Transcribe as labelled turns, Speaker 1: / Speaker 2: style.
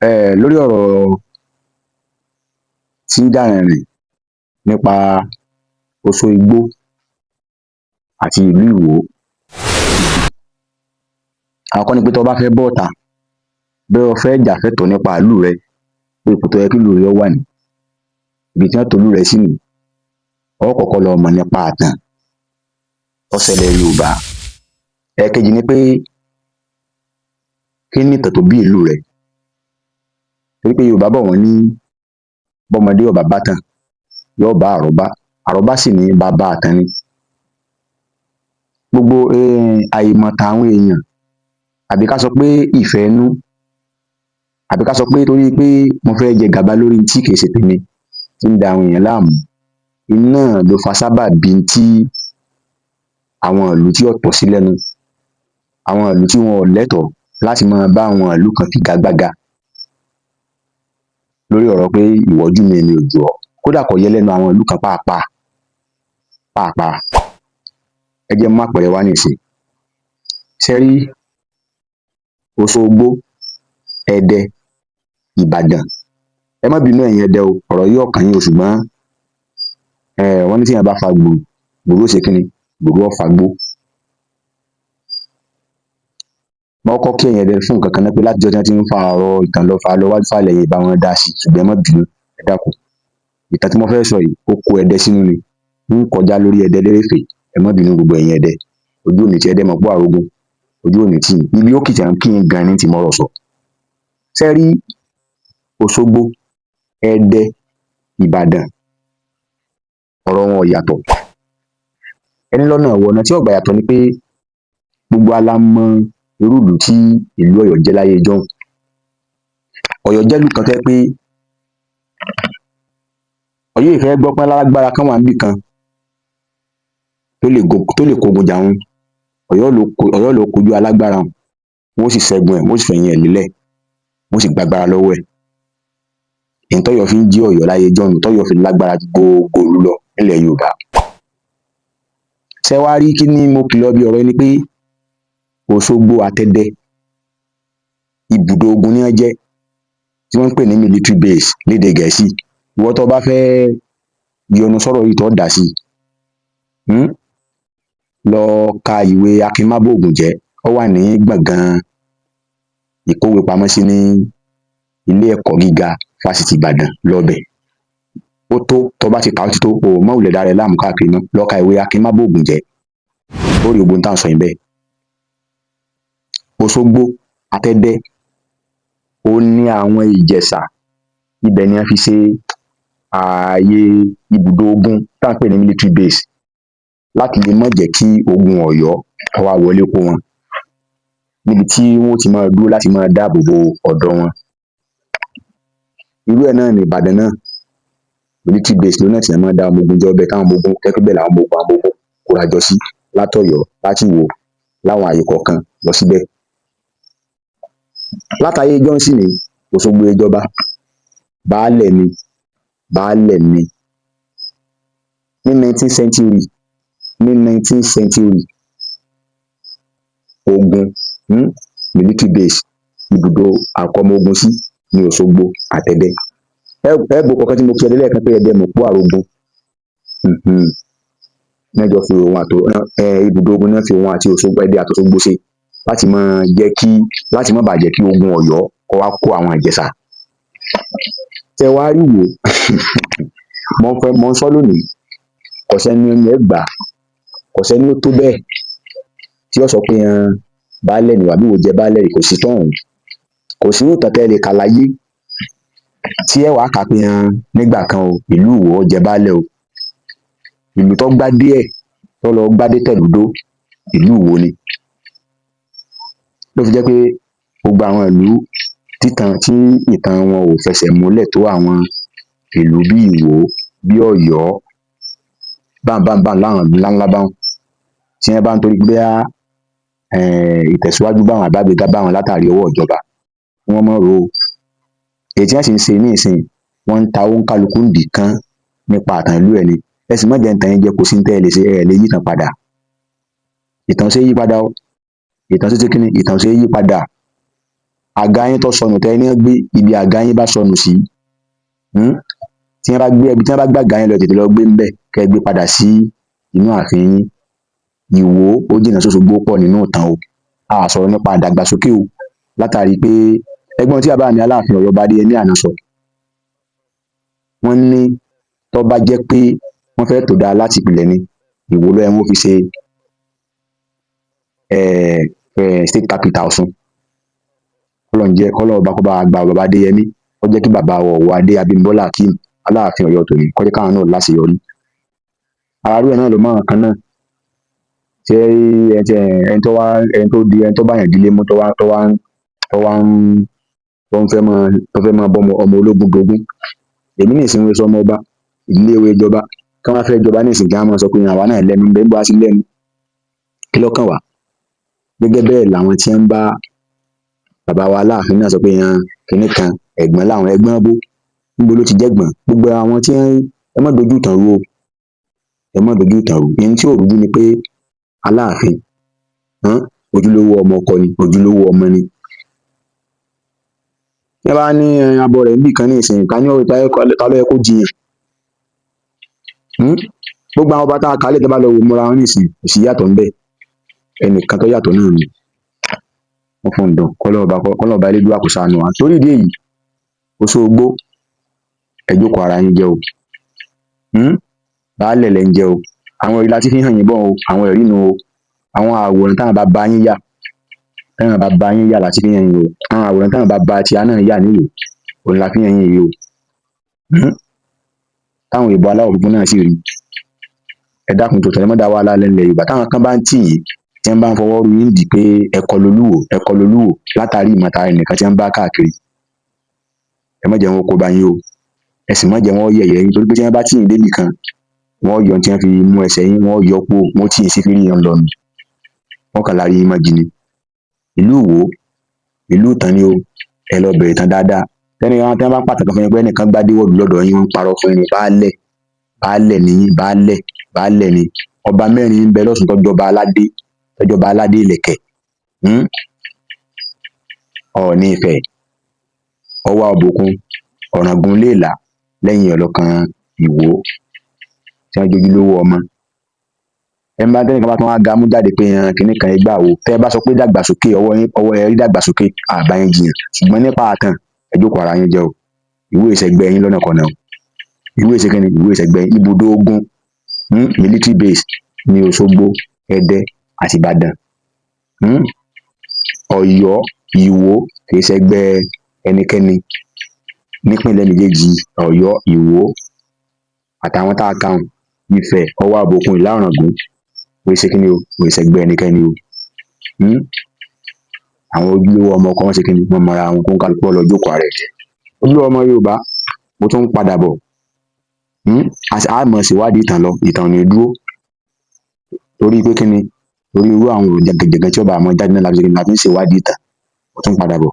Speaker 1: Lórí ọ̀rọ̀ tí Dàrẹ̀rìn nípa Oṣó Igbó àti ìlú Ìwó. Àkọ́kọ́ ni pé tó bá fẹ́ bọ́ta, bóyá o fẹ́ jà fẹ́tọ̀ọ́ nípa ìlú rẹ, pé ipò tó yẹ kí ìlú rẹ wà ní, ibi tí wọ́n tò ìlú rẹ sí nìí, o ó kọ́kọ́ lọ mọ̀ nípa ìtàn tó ṣẹlẹ̀ Yorùbá. Ẹ̀ẹ̀kejì ni pé kí ni ìtàn tó bí ìlú rẹ? Torí pé Yorùbá bọ̀ wọ́n ní bọ́mọdé ò bá bá'tàn yóò bá àrọ́bá, àrọ́bá sì ní baba ìtàn ni. Gbogbo àìmọ̀tàn àwọn èèyàn, àbí ká sọ pé ìfẹ́ inú, àbí ká sọ pé torí pé mo fẹ́ jẹ gàba lórí tí kìí ṣe tèmi tí ń da àwọn èèyàn láàmú, iná ló fa sábàbí tí àwọn ìlú tí ò tọ́ sí lẹ́nu, àwọn ìlú tí wọn ò lẹ́tọ̀ọ́ láti máa bá àwọn ìlú kan figagbága lórí ọ̀rọ̀ pé ìwọ jù mí èmi ò jù ọ́, kódà kò yẹ lẹ́nu àwọn ìlú kan pàápàá. Ẹ jẹ́ n mú àpẹẹrẹ wá nísìnyí. Ṣé ẹ rí Òṣogbo, Ẹdẹ, Ìbàdàn, ẹ má bínú ẹ̀yin Ẹdẹ o, ọ̀rọ̀ yìí ò kàn yín o, ṣùgbọ́n wọ́n ní téèyàn bá fa gbùrù, gbùrù ó ṣe kí ni? Gbùrù ó fagbó. Mo kọ́kọ́ kí ẹ̀yin Ẹdẹ fún nǹkan kan náà, pé látijọ́ tí wọ́n ti ń fa ọ̀rọ̀ ìtàn lọ fà á lọ wájú fà á lẹ́yìn ẹ bá wọn dá sí, ṣùgbọ́n ẹ má bínú, ẹ dákun. Ìtàn tí mo fẹ́ sọ yìí ó kó Ẹdẹ sínú ni, ń kọjá lórí Ẹdẹ lérèfé, ẹ má bínú gbogbo ẹ̀yin Ẹdẹ. Ojú ò ní ti Ẹdẹ mọ̀ pọ́ àrógún, ojú ò ní tì yín. Ibi ó kìtì à ń kí yín gan ní ti mọ́rọ̀ sọ. Ṣé ẹ rí Òṣogbo, Ẹdẹ, Ìbàdàn, ọ̀rọ̀ wọn ò yàtọ̀. Ẹni lọ́nà wo? Ọ̀nà tí ò gbà yàtọ̀ ni pé gbogbo wa la mọ irú ìlú tí ìlú Ọ̀yọ́ jẹ́ láyé ijọ́hun. Ọ̀yọ́ jẹ́ ìlú kan tó jẹ́ pé Ọ̀yọ́ ì fẹ́ gbọ́ pé alágbára kan wà níbì kan tó lè kógun jà wọn. Ọ̀yọ́ ló kojú alágbára un, wọ́n ó sì ṣẹ́gun ẹ̀, wọ́n ó sì fẹ̀yìn ẹ̀ lélẹ̀, wọ́n ó sì gbàgbára lọ́wọ́ ẹ̀. N tọ́yọ́ fi ń jẹ́ Ọ̀yọ́ láyé ijọ́hun, tọ́yọ́ fi lágbára ju gbogbo ìlú lọ nílẹ̀ Yorùbá. Ṣé ẹ wá rí kí ni mo kìlọ̀ bí ọ̀rọ̀ yìí ni pé Òṣogbo àtẹdẹ ibùdó ogun ni wọ́n jẹ́, tí wọ́n ń pè ní military base lédè Gẹ̀ẹ́sì. Ìwọ tó bá fẹ́ yọnu sọ́rọ̀ yìí tó dá sí, lọ ka ìwé Akin Mábòògùnjẹ́, ó wà ní gbọ̀ngàn ìkówepamọ́sí ní ilé ẹ̀kọ́ gíga Fásitì Ìbàdàn, lọ bẹ̀. Ó tó bá ti kà á ó ti tó, o má wulẹ̀ dára ẹ láàmú káàkiri mọ́, lọ ka ìwé Akin Mábòògùnjẹ́, ó rí gbogbo ohun tá à ń sọ yìí ńbẹ̀. Òṣogbo àtẹdẹ ó ní àwọn Ìjẹ̀ṣà, ibẹ̀ ni wọ́n fi ṣe ààyè ibùdó ogun tá à ń pè ní military base, láti lè má jẹ́ kí ogun Ọ̀yọ́ kó wá wọlé kó wọn, níbi tí wọ́n ó ti máa dúró láti máa dáàbò bo ọ̀dọ̀ wọn. Irú ẹ̀ náà ni Ìbàdàn náà, military base lòun náà tí wọ́n máa ń dá ọmọ ogun jọ bẹ̀, táwọn ọmọ ogun tó jẹ́ pé ibẹ̀ làwọn ọmọ ogun kóra jọ sí látọ̀yọ́, láti Ìwó, láwọn ààyè kọ̀ọ̀kan lọ síbẹ̀. Látayé ijọ́hun sì nìí, Òṣogbo è jọba, baálẹ̀ ni. Ní 19th century, ogun military base, ibùdó àkọ́mọ ogun sí ní Òṣogbo àtẹdẹ. Ẹ gbọ́ kọ̀ọ̀kan tí mo kí Ẹdẹ lẹ́ẹ̀kan pé Ẹdẹ mọ̀pó àrógún. Wọ́n jọ fi ibùdó ogun náà fi òun àti Ẹdẹ àti Òṣogbo ṣe, láti má bàá jẹ́ kí ogun Ọ̀yọ́ kó wá kó àwọn Ìjẹ̀ṣà. Ṣé ẹ wá rí Ìwó, mo ń sọ lónìí, kò sẹ́ni ẹnu ẹ̀ gbà, kò sẹ́ni ó tó bẹ́ẹ̀ tí ó sọ pé baálẹ̀ ni àbí Ìwó jẹ baálẹ̀ rí, kò sí tọ̀hún. Kò sí irú ìtàn tẹ́ ẹ lè kà láyé tí ẹ wàá kà pé nígbà kan o, ìlú Ìwó ó jẹ baálẹ̀ o. Ìlú tó gbádé ẹ̀, tó lọ gbádé tẹ̀lúdó, ìlú Ìwó ni. Ló fi jẹ́ pé gbogbo àwọn ìlú tí ìtàn wọn ò fẹsẹ̀ múlẹ̀ tó àwọn ìlú bí Ìwó, bí Ọ̀yọ́, báhun láwọn ìlú ńláńlá báhun, tí wọ́n bá ń torí pé ìtẹ̀síwájú báwọn àbágbéga báwọn látàrí ọwọ́ ìjọba, wọ́n má rò ó. Èyí tí wọ́n sì ń ṣe ní ìsìn, wọ́n ń ta oníkálukú ńdìí kán nípa ìtàn ìlú ẹ̀ ni. Ẹ sì má jẹ́ ń tàn yín jẹ, kò sí ohun tẹ́ ẹ lè ṣe, ẹ lè yí ìtàn padà. Ìtàn ṣe é yí padà o. Ìtàn ṣe kí ni? Ìtàn ṣe é yí padà. àga yín tó sọnù tẹ́ ẹ ní gbé ibi àga yín bá sọnù sí tí wọ́n bá gbé àga yín lọ tètè lọ gbé ń bẹ̀ kẹ́ ẹ gbé padà sí inú ààfin yín. Ìwó ó jìnnà s'Óṣogbo pọ̀ nínú ìtàn o, a sọ̀rọ̀ nípa ìdàgbàsókè o, látàrí pé ẹgbọ́n tí bàbá mi Aláàfin Ọ̀yọ́ Ọba Adéyẹmí àná sọ, wọ́n ní tó bá jẹ́ pé wọ́n fẹ́ tò dáa láti ìpìlẹ̀ ni, Ìwó ló yẹ wọ́n fi ṣe state capital Ọ̀ṣun. Kọ́lọ́run ọba kó bá wa gba bàbá Adéyẹmí, kó jẹ́ kí bàbá Ọ̀wọ̀ Adé Abímbọ́lá Akeem Aláàfin Ọ̀yọ́ tòní, kó jẹ́ káwọn náà láṣeyọrí. Arárú ẹ̀ náà ló máa kan náà tí ẹni tó bá yàn dílé mú tó fẹ́ máa bọ́ ọmọ ológun dogún. Èmi ní ìsìn sọ ọmọ ọba ìdílé ìwé ìjọba kí wọ́n fẹ́ jọba ní ìsìn kí wọ́n máa sọ pé àwa náà lẹ́nu bẹ́ẹ̀ bá sí lẹ́nu kí lọ́kàn wá. Gẹ́gẹ́ bẹ́ẹ̀ làwọn tí ń bá bàbá wa Aláàfin náà sọ pé kinní kan ẹ̀gbọ́n làwọn, ẹ̀gbọ́n bó níbo ló ti jẹ́gbọ́n. Gbogbo àwọn tí ẹ má dojú ìtàn rú o, ẹ má dojú ìtàn rú. Ẹni tí ò rújú ni pé Aláàfin ojúlówó ọmọ ọkọ ni, ojúlówó ọmọ ni. Ẹ bá ní abọ́ rẹ̀ níbì kan ní ìsìn ta ló yẹ kó jiyàn. Gbogbo àwọn ọba tá a kálẹ̀ tó bá lọ wò múra wọn ní ìsìn kò sí yàtọ̀ ńbẹ̀, ẹnìkan tó yàtọ̀ náà ni wọ́n fún un dùn. Kọ́lọ́run ọba Elédùà kó ṣàánú wa. Torí ìdí èyí Òṣogbo ẹ jókòó ara yín jẹ́ o, baálẹ̀ lẹ́ ń jẹ́ o. Àwọn ẹ̀rí láti fi hàn yín bọ̀ o, àwọn ẹ̀rí nu o, àwọn àwòrán táwọn bàbá yín yà láti fi hàn yín o, àwọn àwòrán táwọn bàbá tiwa náà yà nílùú òun la fi hàn yín yìí o. Táwọn ìbò aláwọ̀ funfun náà sì rí. Ẹ dákun tó tẹ̀lé mọ́ dá wàhálà lẹ́lẹ̀ Yorùbá. Táwọn kan bá ń tì yín tí wọ́n bá ń fọwọ́ ru yín dì pé ẹ̀kọ́ lolúwo látàrí ìmọ̀ta ẹnìkan tí wọ́n bá káàkiri. Ẹ má jẹ́ wọn kó bá yín o, ẹ sì má jẹ́ wọn yẹ̀yẹ́ yín, torí pé tí wọ́n bá tì yín débì kan wọ́n yọ tí wọ́n fi mú ẹsẹ̀ yín, wọ́n yọ pò, wọ́n tì yín sí fírí yẹn lọ́nu, wọ́n kàn lárí yín mọ́ jì ni. Ìlú Ìwó ìlú ìtàn ni o, ẹ lọ bẹ̀rẹ̀ ìtàn dáadáa. Tí wọ́n bá pàtàkì fún yín pé ẹnìkan gbádé wọ̀lú lọ́dọ̀ yín, wọ́n ń parọ́ fún yín. Baálẹ̀ ni yín, baálẹ̀ ni. Ọba mẹ́rin ń bẹ lọ́ṣun tọ́jọba aládé ìlẹ̀kẹ̀. Ọọ̀ni Ifẹ̀, Ọwá Ọbòkun, Ọ̀ràngún Iléèlá, lẹ́yìn ọlọ́kan Ìwó tí wọ́n jójú lówó ọmọ. Tẹ́nìkan bá tún wá ga mú jáde pé kinní kan ẹgbà wo, tẹ́ ẹ bá sọ pé dàgbàsókè ọwọ́ ẹ rí dàgbàsókè àbá yín jiyàn, ṣùgbọ́n nípa àtàn ẹ jókòó ara yín jẹ́ o. Ìwó ìṣẹ̀gbẹ́ yín lọ́nà kan náà o. Ìwó ìṣẹ̀gbẹ́ ibùdó ogun military base ní Òṣogbo, Ẹdẹ àti Ìbàdàn. Ọ̀yọ́, Ìwó kìí ṣẹgbẹ́ ẹnikẹ́ni nípìnlẹ̀ méjèèjì. Ọ̀yọ́, Ìwó àtàwọn tá a kà hùn, Ifẹ̀, Ọwá Ọbòkun, Ìlá Ọ̀ràngún kò ṣe kíni o, kò ṣẹgbẹ́ ẹnikẹ́ni o. Àwọn ojúlówó ọmọ ọkọ wọn ṣe kíni, wọ́n mọra wọn kó ń kálukú lọ jókòó ara ẹ̀ jẹ́. Ojúlówó ọmọ Yorùbá mo tún ń padà bọ̀. A mọ̀ ṣèwádìí ìtàn lọ, ìtàn ò ní dúró. Torí pé kíni, torí irú àwọn jàgàjàgà tí ọba àmọ́ jáde náà láti ṣe kíni láti ń ṣèwádìí ìtàn. Mo tún ń padà bọ̀.